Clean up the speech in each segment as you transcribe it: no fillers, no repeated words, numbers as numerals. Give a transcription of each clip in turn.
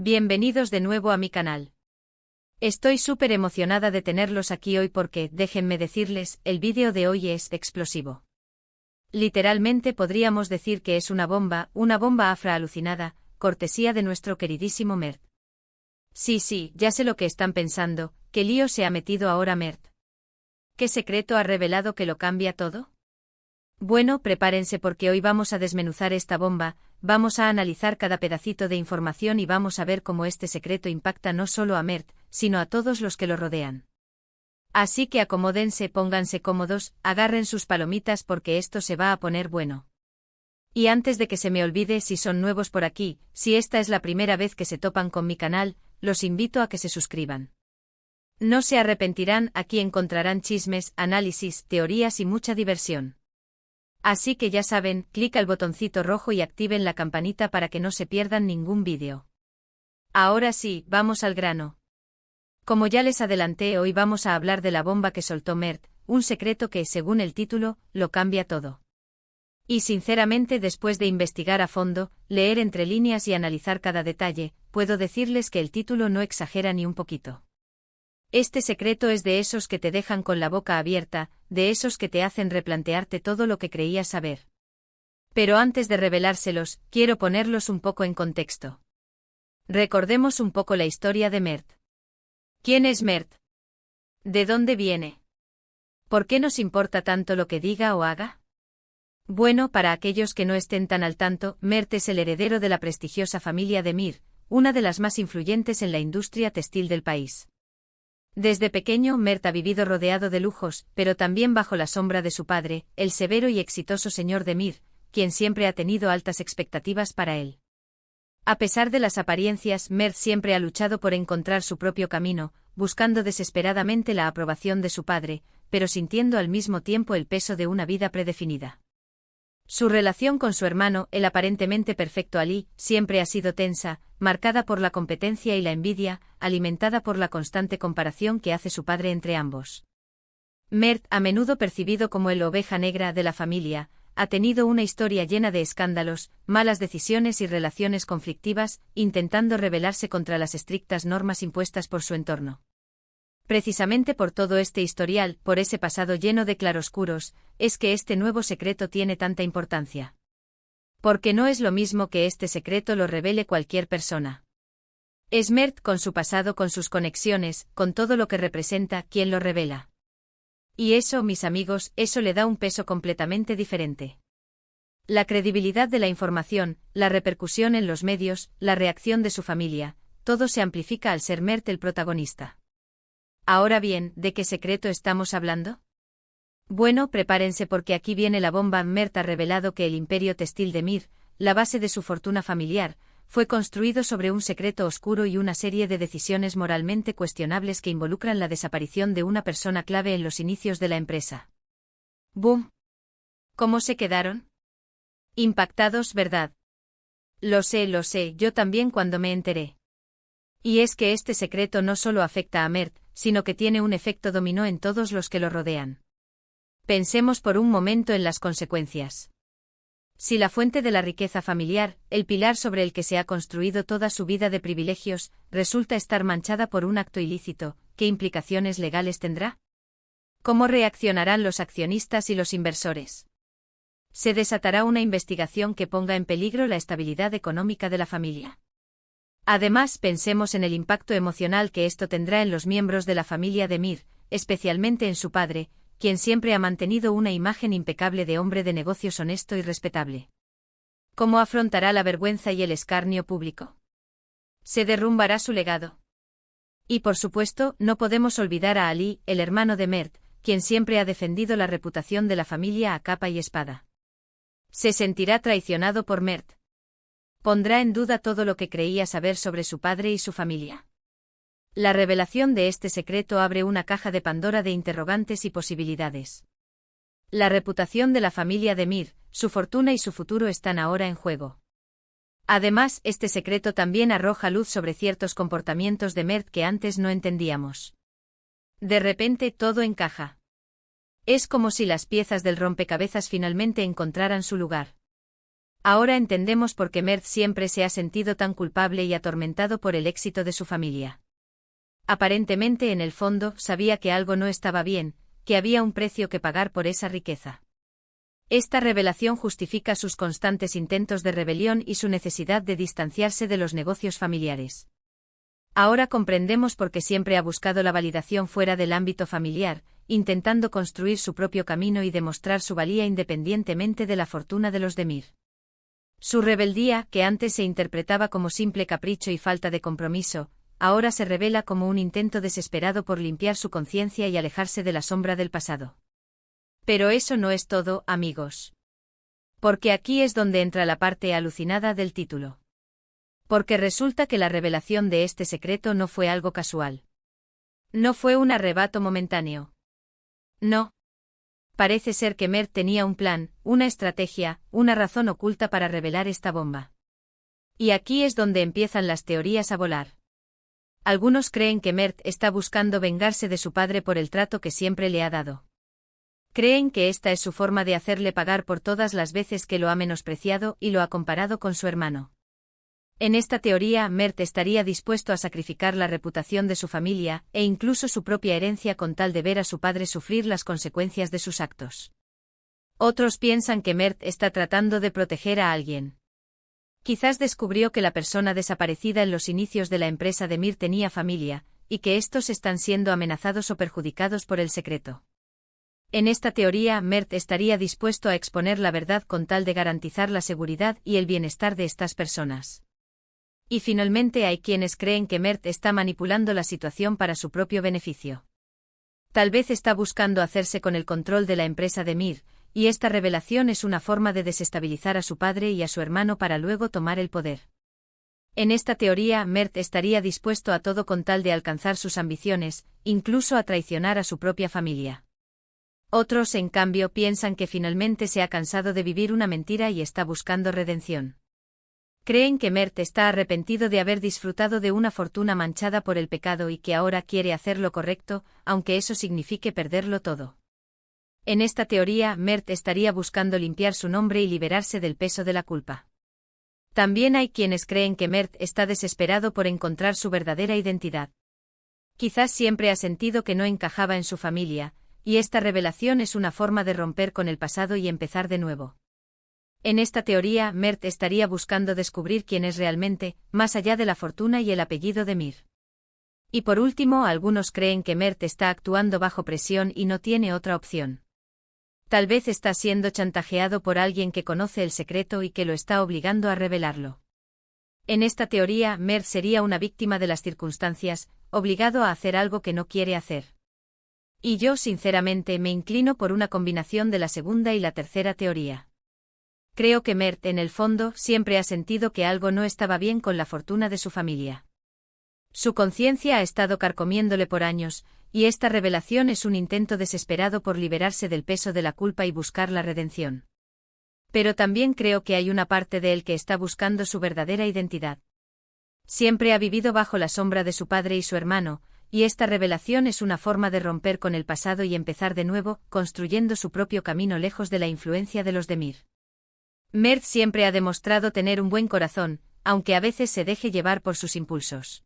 Bienvenidos de nuevo a mi canal. Estoy súper emocionada de tenerlos aquí hoy porque, déjenme decirles, el vídeo de hoy es explosivo. Literalmente podríamos decir que es una bomba afra alucinada, cortesía de nuestro queridísimo Mert. Sí, ya sé lo que están pensando, ¿qué lío se ha metido ahora Mert? ¿Qué secreto ha revelado que lo cambia todo? Bueno, prepárense porque hoy vamos a desmenuzar esta bomba, vamos a analizar cada pedacito de información y vamos a ver cómo este secreto impacta no solo a Mert, sino a todos los que lo rodean. Así que acomódense, pónganse cómodos, agarren sus palomitas porque esto se va a poner bueno. Y antes de que se me olvide, si son nuevos por aquí, si esta es la primera vez que se topan con mi canal, los invito a que se suscriban. No se arrepentirán, aquí encontrarán chismes, análisis, teorías y mucha diversión. Así que ya saben, clic al botoncito rojo y activen la campanita para que no se pierdan ningún vídeo. Ahora sí, vamos al grano. Como ya les adelanté, hoy vamos a hablar de la bomba que soltó Mert, un secreto que, según el título, lo cambia todo. Y sinceramente, después de investigar a fondo, leer entre líneas y analizar cada detalle, puedo decirles que el título no exagera ni un poquito. Este secreto es de esos que te dejan con la boca abierta, de esos que te hacen replantearte todo lo que creías saber. Pero antes de revelárselos, quiero ponerlos un poco en contexto. Recordemos un poco la historia de Mert. ¿Quién es Mert? ¿De dónde viene? ¿Por qué nos importa tanto lo que diga o haga? Bueno, para aquellos que no estén tan al tanto, Mert es el heredero de la prestigiosa familia de Mir, una de las más influyentes en la industria textil del país. Desde pequeño, Mert ha vivido rodeado de lujos, pero también bajo la sombra de su padre, el severo y exitoso señor de Mir, quien siempre ha tenido altas expectativas para él. A pesar de las apariencias, Mert siempre ha luchado por encontrar su propio camino, buscando desesperadamente la aprobación de su padre, pero sintiendo al mismo tiempo el peso de una vida predefinida. Su relación con su hermano, el aparentemente perfecto Ali, siempre ha sido tensa, marcada por la competencia y la envidia, alimentada por la constante comparación que hace su padre entre ambos. Mert, a menudo percibido como el oveja negra de la familia, ha tenido una historia llena de escándalos, malas decisiones y relaciones conflictivas, intentando rebelarse contra las estrictas normas impuestas por su entorno. Precisamente por todo este historial, por ese pasado lleno de claroscuros, es que este nuevo secreto tiene tanta importancia. Porque no es lo mismo que este secreto lo revele cualquier persona. Es Mert, con su pasado, con sus conexiones, con todo lo que representa, quien lo revela. Y eso, mis amigos, eso le da un peso completamente diferente. La credibilidad de la información, la repercusión en los medios, la reacción de su familia, todo se amplifica al ser Mert el protagonista. Ahora bien, ¿de qué secreto estamos hablando? Bueno, prepárense porque aquí viene la bomba. Mert ha revelado que el imperio textil de Mir, la base de su fortuna familiar, fue construido sobre un secreto oscuro y una serie de decisiones moralmente cuestionables que involucran la desaparición de una persona clave en los inicios de la empresa. ¡Boom! ¿Cómo se quedaron? Impactados, ¿verdad? Lo sé, yo también cuando me enteré. Y es que este secreto no solo afecta a Mert, sino que tiene un efecto dominó en todos los que lo rodean. Pensemos por un momento en las consecuencias. Si la fuente de la riqueza familiar, el pilar sobre el que se ha construido toda su vida de privilegios, resulta estar manchada por un acto ilícito, ¿qué implicaciones legales tendrá? ¿Cómo reaccionarán los accionistas y los inversores? ¿Se desatará una investigación que ponga en peligro la estabilidad económica de la familia? Además, pensemos en el impacto emocional que esto tendrá en los miembros de la familia de Mir, especialmente en su padre, quien siempre ha mantenido una imagen impecable de hombre de negocios honesto y respetable. ¿Cómo afrontará la vergüenza y el escarnio público? ¿Se derrumbará su legado? Y por supuesto, no podemos olvidar a Ali, el hermano de Mert, quien siempre ha defendido la reputación de la familia a capa y espada. ¿Se sentirá traicionado por Mert? ¿Pondrá en duda todo lo que creía saber sobre su padre y su familia? La revelación de este secreto abre una caja de Pandora de interrogantes y posibilidades. La reputación de la familia de Mir, su fortuna y su futuro están ahora en juego. Además, este secreto también arroja luz sobre ciertos comportamientos de Mert que antes no entendíamos. De repente todo encaja. Es como si las piezas del rompecabezas finalmente encontraran su lugar. Ahora entendemos por qué Mert siempre se ha sentido tan culpable y atormentado por el éxito de su familia. Aparentemente en el fondo sabía que algo no estaba bien, que había un precio que pagar por esa riqueza. Esta revelación justifica sus constantes intentos de rebelión y su necesidad de distanciarse de los negocios familiares. Ahora comprendemos por qué siempre ha buscado la validación fuera del ámbito familiar, intentando construir su propio camino y demostrar su valía independientemente de la fortuna de los Demir. Su rebeldía, que antes se interpretaba como simple capricho y falta de compromiso, ahora se revela como un intento desesperado por limpiar su conciencia y alejarse de la sombra del pasado. Pero eso no es todo, amigos. Porque aquí es donde entra la parte alucinada del título. Porque resulta que la revelación de este secreto no fue algo casual. No fue un arrebato momentáneo. No. Parece ser que Mert tenía un plan, una estrategia, una razón oculta para revelar esta bomba. Y aquí es donde empiezan las teorías a volar. Algunos creen que Mert está buscando vengarse de su padre por el trato que siempre le ha dado. Creen que esta es su forma de hacerle pagar por todas las veces que lo ha menospreciado y lo ha comparado con su hermano. En esta teoría, Mert estaría dispuesto a sacrificar la reputación de su familia, e incluso su propia herencia con tal de ver a su padre sufrir las consecuencias de sus actos. Otros piensan que Mert está tratando de proteger a alguien. Quizás descubrió que la persona desaparecida en los inicios de la empresa de Mir tenía familia, y que estos están siendo amenazados o perjudicados por el secreto. En esta teoría, Mert estaría dispuesto a exponer la verdad con tal de garantizar la seguridad y el bienestar de estas personas. Y finalmente hay quienes creen que Mert está manipulando la situación para su propio beneficio. Tal vez está buscando hacerse con el control de la empresa de Mir, y esta revelación es una forma de desestabilizar a su padre y a su hermano para luego tomar el poder. En esta teoría, Mert estaría dispuesto a todo con tal de alcanzar sus ambiciones, incluso a traicionar a su propia familia. Otros, en cambio, piensan que finalmente se ha cansado de vivir una mentira y está buscando redención. Creen que Mert está arrepentido de haber disfrutado de una fortuna manchada por el pecado y que ahora quiere hacer lo correcto, aunque eso signifique perderlo todo. En esta teoría, Mert estaría buscando limpiar su nombre y liberarse del peso de la culpa. También hay quienes creen que Mert está desesperado por encontrar su verdadera identidad. Quizás siempre ha sentido que no encajaba en su familia, y esta revelación es una forma de romper con el pasado y empezar de nuevo. En esta teoría, Mert estaría buscando descubrir quién es realmente, más allá de la fortuna y el apellido de Mir. Y por último, algunos creen que Mert está actuando bajo presión y no tiene otra opción. Tal vez está siendo chantajeado por alguien que conoce el secreto y que lo está obligando a revelarlo. En esta teoría, Mert sería una víctima de las circunstancias, obligado a hacer algo que no quiere hacer. Y yo sinceramente me inclino por una combinación de la segunda y la tercera teoría. Creo que Mert, en el fondo, siempre ha sentido que algo no estaba bien con la fortuna de su familia. Su conciencia ha estado carcomiéndole por años, y esta revelación es un intento desesperado por liberarse del peso de la culpa y buscar la redención. Pero también creo que hay una parte de él que está buscando su verdadera identidad. Siempre ha vivido bajo la sombra de su padre y su hermano, y esta revelación es una forma de romper con el pasado y empezar de nuevo, construyendo su propio camino lejos de la influencia de los Demir. Mert siempre ha demostrado tener un buen corazón, aunque a veces se deje llevar por sus impulsos.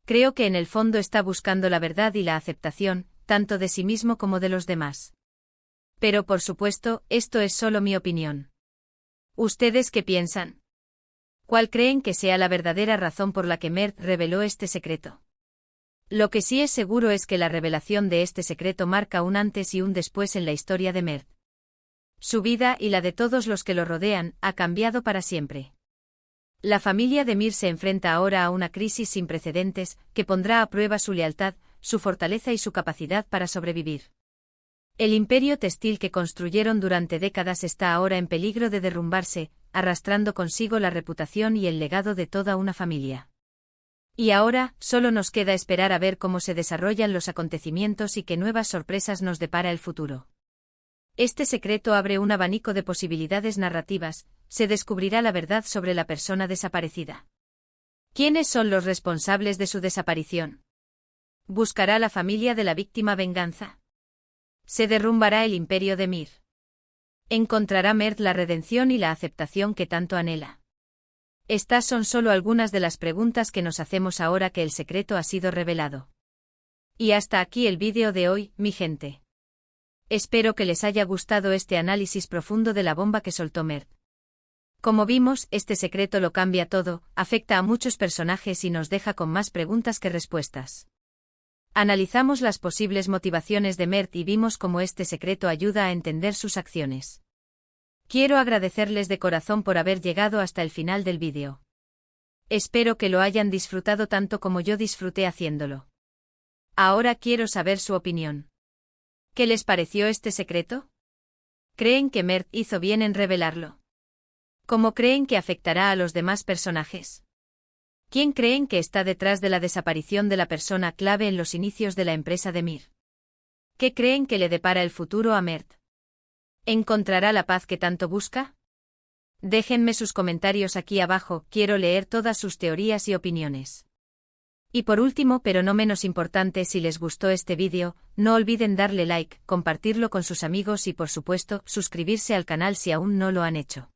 Creo que en el fondo está buscando la verdad y la aceptación, tanto de sí mismo como de los demás. Pero por supuesto, esto es solo mi opinión. ¿Ustedes qué piensan? ¿Cuál creen que sea la verdadera razón por la que Mert reveló este secreto? Lo que sí es seguro es que la revelación de este secreto marca un antes y un después en la historia de Mert. Su vida y la de todos los que lo rodean ha cambiado para siempre. La familia de Mir se enfrenta ahora a una crisis sin precedentes que pondrá a prueba su lealtad, su fortaleza y su capacidad para sobrevivir. El imperio textil que construyeron durante décadas está ahora en peligro de derrumbarse, arrastrando consigo la reputación y el legado de toda una familia. Y ahora, solo nos queda esperar a ver cómo se desarrollan los acontecimientos y qué nuevas sorpresas nos depara el futuro. Este secreto abre un abanico de posibilidades narrativas, se descubrirá la verdad sobre la persona desaparecida. ¿Quiénes son los responsables de su desaparición? ¿Buscará la familia de la víctima venganza? ¿Se derrumbará el imperio de Mir? ¿Encontrará Mert la redención y la aceptación que tanto anhela? Estas son solo algunas de las preguntas que nos hacemos ahora que el secreto ha sido revelado. Y hasta aquí el vídeo de hoy, mi gente. Espero que les haya gustado este análisis profundo de la bomba que soltó Mert. Como vimos, este secreto lo cambia todo, afecta a muchos personajes y nos deja con más preguntas que respuestas. Analizamos las posibles motivaciones de Mert y vimos cómo este secreto ayuda a entender sus acciones. Quiero agradecerles de corazón por haber llegado hasta el final del vídeo. Espero que lo hayan disfrutado tanto como yo disfruté haciéndolo. Ahora quiero saber su opinión. ¿Qué les pareció este secreto? ¿Creen que Mert hizo bien en revelarlo? ¿Cómo creen que afectará a los demás personajes? ¿Quién creen que está detrás de la desaparición de la persona clave en los inicios de la empresa de Mir? ¿Qué creen que le depara el futuro a Mert? ¿Encontrará la paz que tanto busca? Déjenme sus comentarios aquí abajo, quiero leer todas sus teorías y opiniones. Y por último, pero no menos importante, si les gustó este vídeo, no olviden darle like, compartirlo con sus amigos y por supuesto, suscribirse al canal si aún no lo han hecho.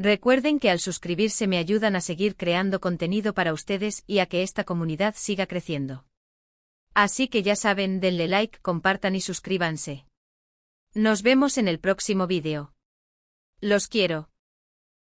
Recuerden que al suscribirse me ayudan a seguir creando contenido para ustedes y a que esta comunidad siga creciendo. Así que ya saben, denle like, compartan y suscríbanse. Nos vemos en el próximo vídeo. Los quiero.